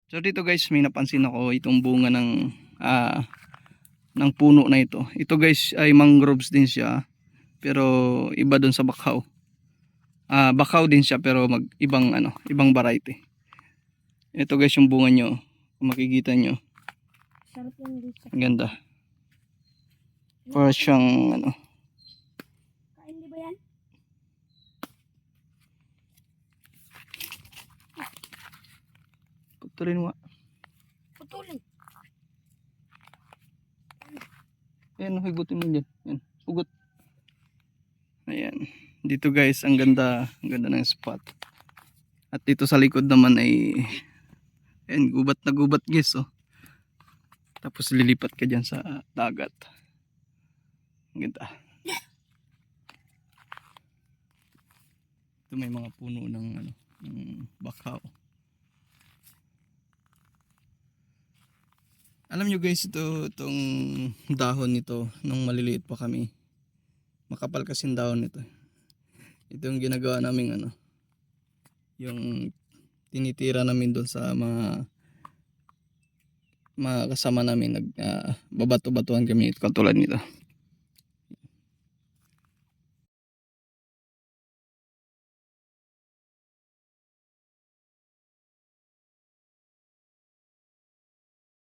So dito guys, may napansin ako itong bunga ng puno na ito. Ito guys ay mangroves din siya, pero iba dun sa bakaw. Bakaw din siya pero ibang variety. Ito guys yung bunga nyo. Kung makikita nyo. Sarap yung dito. Ang ganda. Para siyang Kain di ba yan? putulin mo. Putulin. Ayan, higutin mo dyan. Ayan, hugot. Ayan. Dito guys, ang ganda ng spot. At dito sa likod naman ay ayan, gubat na gubat guys, oh. Tapos lilipat ka dyan sa dagat. Ang ganda. Ito may mga puno ng bakaw. Alam nyo guys, itong dahon nito nung maliliit pa kami. Makapal kasing dahon nito. Ito yung ginagawa namin yung tinitira namin doon sa mga kasama namin, babato-batuhan kami katulad nito.